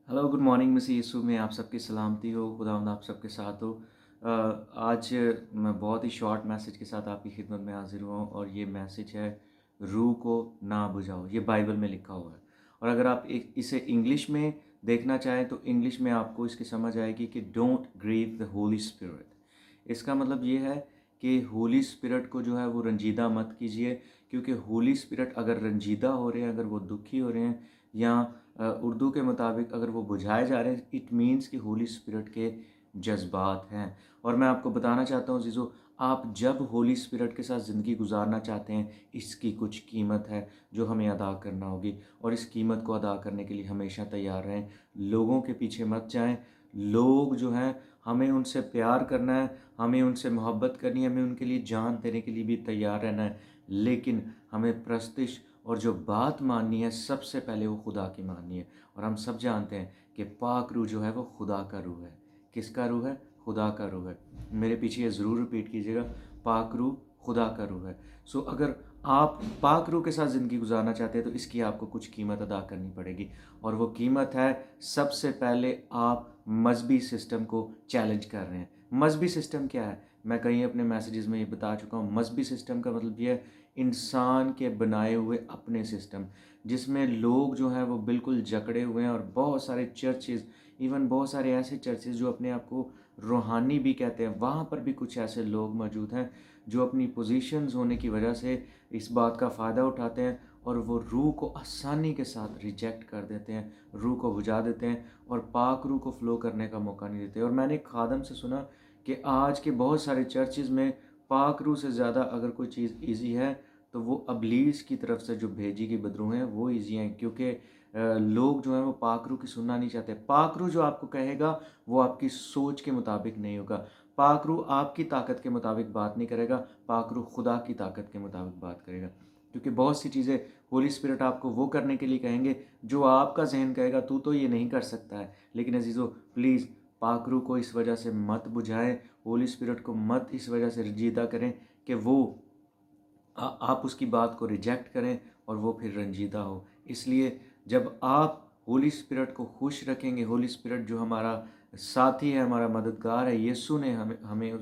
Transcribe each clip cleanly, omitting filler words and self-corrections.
Hello good morning मसीह यीशु में आप सबकी सलामती हो। खुदावंद आप सबके साथ हो। आज मैं बहुत ही शॉर्ट मैसेज के साथ आपकी खिदमत में हाजिर हुआ हूँ और ये मैसेज है रूह को ना बुझाओ। ये बाइबल में लिखा हुआ है और अगर आप इसे इंग्लिश में देखना चाहें तो इंग्लिश में आपको इसकी समझ आएगी कि don't grieve the holy spirit. इसका मतलब ये है कि होली स्पिरिट को जो है वो रंजीदा मत कीजिए, क्योंकि होली स्पिरिट अगर रंजीदा हो रहे हैं, अगर वो दुखी हो रहे हैं या उर्दू के मुताबिक अगर वो बुझाए जा रहे हैं, इट मीन्स कि होली स्पिरिट के जज्बात हैं। और मैं आपको बताना चाहता हूँ जीजो, आप जब होली स्पिरिट के साथ ज़िंदगी गुजारना चाहते हैं, इसकी कुछ कीमत है जो हमें अदा करना होगी, और इस कीमत को अदा करने के लिए हमेशा तैयार रहें। लोगों के पीछे मत जाएं। लोग जो हैं, हमें उनसे प्यार करना है, हमें उनसे मोहब्बत करनी है, हमें उनके लिए जान देने के लिए भी तैयार रहना है, लेकिन हमें प्रस्तिश और जो बात माननी है सबसे पहले वो खुदा की माननी है। और हम सब जानते हैं कि पाक रूह जो है वो खुदा का रूह है। किसका रूह है? खुदा का रूह है। मेरे पीछे ये ज़रूर रिपीट कीजिएगा, पाक रूह खुदा का रूह है। सो अगर आप पाक रूह के साथ ज़िंदगी गुजारना चाहते हैं तो इसकी आपको कुछ कीमत अदा करनी पड़ेगी, और वो कीमत है सबसे पहले आप मजहबी सिस्टम को चैलेंज कर रहे हैं। मजहबी सिस्टम क्या है? मैं कहीं अपने मैसेजेस में ये बता चुका हूँ। मजहबी सिस्टम का मतलब ये है इंसान के बनाए हुए अपने सिस्टम, जिसमें लोग जो हैं वो बिल्कुल जकड़े हुए हैं, और बहुत सारे चर्चेज़, इवन बहुत सारे ऐसे चर्चेज़ जो अपने आप को रूहानी भी कहते हैं, वहाँ पर भी कुछ ऐसे लोग मौजूद हैं जो अपनी पोजीशंस होने की वजह से इस बात का फ़ायदा उठाते हैं और वो रूह को आसानी के साथ रिजेक्ट कर देते हैं, रूह को बुझा देते हैं और पाक रूह को फ़्लो करने का मौका नहीं देते। और मैंने एक खादम से सुना कि आज के बहुत सारे चर्चेज़ में पाक रूह से ज़्यादा अगर कोई चीज़ ईजी है तो वो अबलीस की तरफ से जो भेजी गई बदरूह हैं वो ईजी हैं, क्योंकि लोग जो हैं वो पाक रूह की सुनना नहीं चाहते। पाक रूह जो आपको कहेगा वो आपकी सोच के मुताबिक नहीं होगा। पाक रूह आपकी ताकत के मुताबिक बात नहीं करेगा, पाक रूह खुदा की ताकत के मुताबिक बात करेगा। क्योंकि बहुत सी चीज़ें होली स्पिरिट आपको वो करने के लिए कहेंगे जो आपका जहन कहेगा तू तो ये नहीं कर सकता है। लेकिन अजीज़ो, प्लीज़ पाक रूह को इस वजह से मत बुझाएं, होली स्पिरिट को मत इस वजह से रंजीदा करें कि वो आप उसकी बात को रिजेक्ट करें और वो फिर रंजीदा हो। इसलिए जब आप होली स्पिरिट को खुश रखेंगे, होली स्पिरिट जो हमारा साथी है, हमारा मददगार है, यीशु ने हमें हमें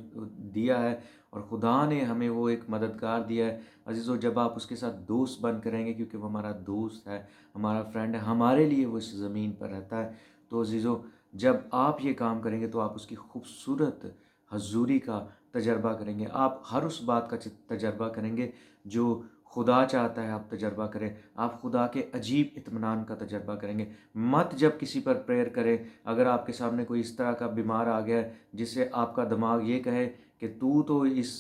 दिया है, और खुदा ने हमें वो एक मददगार दिया है अजीज़ों। जब आप उसके साथ दोस्त बन करेंगे, क्योंकि वो हमारा दोस्त है, हमारा फ्रेंड है, हमारे लिए वो इस ज़मीन पर रहता है, तो अजीज़ों जब आप ये काम करेंगे तो आप उसकी खूबसूरत हजूरी का तजर्बा करेंगे। आप हर उस बात का तजर्बा करेंगे जो खुदा चाहता है आप तजर्बा करें। आप खुदा के अजीब इत्मीनान का तजर्बा करेंगे। मत जब किसी पर प्रेयर करें, अगर आपके सामने कोई इस तरह का बीमार आ गया है जिससे आपका दिमाग ये कहे कि तू तो इस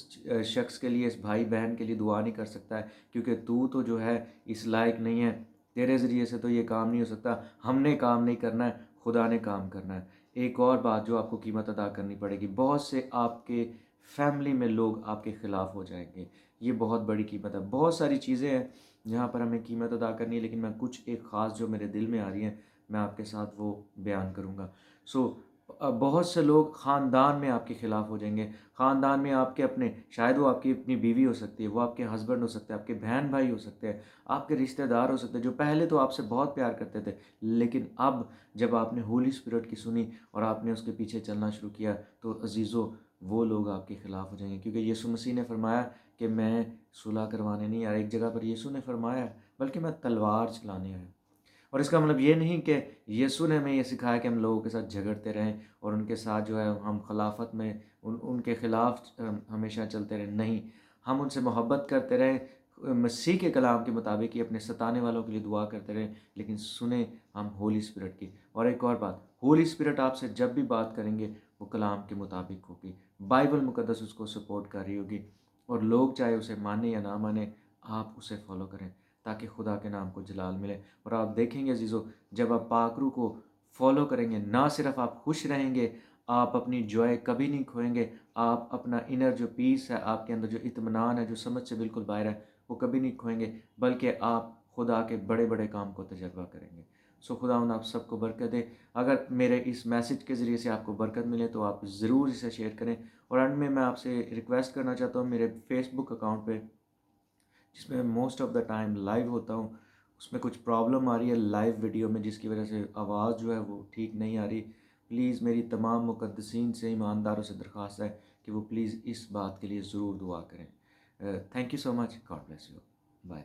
शख्स के लिए, इस भाई बहन के लिए दुआ नहीं कर सकता है, क्योंकि तू तो जो है इस लायक नहीं है, तेरे ज़रिए से तो ये काम नहीं हो सकता, हमने काम नहीं करना है, खुदा ने काम करना है। एक और बात जो आपको कीमत अदा करनी पड़ेगी, बहुत से आपके फैमिली में लोग आपके ख़िलाफ़ हो जाएंगे। ये बहुत बड़ी कीमत है। बहुत सारी चीज़ें हैं जहाँ पर हमें कीमत अदा करनी है, लेकिन मैं कुछ एक ख़ास जो मेरे दिल में आ रही हैं मैं आपके साथ वो बयान करूँगा। सो बहुत से लोग ख़ानदान में आपके ख़िलाफ़ हो जाएंगे। ख़ानदान में आपके अपने, शायद वो आपकी अपनी बीवी हो सकती है, वो आपके हस्बैंड हो सकते हैं, आपके बहन भाई हो सकते हैं, आपके रिश्तेदार हो सकते हैं जो पहले तो आपसे बहुत प्यार करते थे, लेकिन अब जब आपने होली स्पिरिट की सुनी और आपने उसके पीछे चलना शुरू किया तो अजीज़ों वो लोग आपके ख़िलाफ़ हो जाएंगे। क्योंकि यीशु मसीह ने फरमाया कि मैं सुलह करवाने नहीं आया। एक जगह पर यीशु ने फरमाया बल्कि मैं तलवार चलाने आया। और इसका मतलब ये नहीं कि यीशु ने हमें ये सिखाया कि हम लोगों के साथ झगड़ते रहें और उनके साथ जो है हम खिलाफत में उनके ख़िलाफ़ हमेशा चलते रहें। नहीं, हम उनसे मोहब्बत करते रहें, मसीह के कलाम के मुताबिक ही अपने सताने वालों के लिए दुआ करते रहें, लेकिन सुने हम होली स्पिरिट की। और एक और बात, होली स्पिरिट आपसे जब भी बात करेंगे वो कलाम के मुताबिक होगी, बाइबल मुकद्दस उसको सपोर्ट कर रही होगी, और लोग चाहे उसे माने या ना माने, आप उसे फॉलो करें ताकि खुदा के नाम को जलाल मिले। और आप देखेंगे अजीज़ों, जब आप पाकरू को फॉलो करेंगे, ना सिर्फ आप खुश रहेंगे, आप अपनी जॉय कभी नहीं खोएंगे, आप अपना इनर जो पीस है, आपके अंदर जो इत्मीनान है, जो समझ से बिल्कुल बाहर है, वो कभी नहीं खोएंगे, बल्कि आप खुदा के बड़े बड़े काम को तजर्बा करेंगे। सो खुदावंद आप सबको बरकत दे। अगर मेरे इस मैसेज के ज़रिए से आपको बरकत मिले तो आप ज़रूर इसे शेयर करें। और एंड में मैं आपसे रिक्वेस्ट करना चाहता हूँ, मेरे फेसबुक अकाउंट पे, जिसमें most of the time live होता हूँ, اس میں کچھ پرابلم آ رہی ہے لائیو ویڈیو میں، جس کی وجہ سے آواز جو ہے وہ ٹھیک نہیں آ رہی. پلیز میری تمام مقدسین سے، ایمانداروں سے درخواست ہے کہ وہ پلیز اس بات کے لیے ضرور دعا کریں. Thank you so much. God bless you. Bye.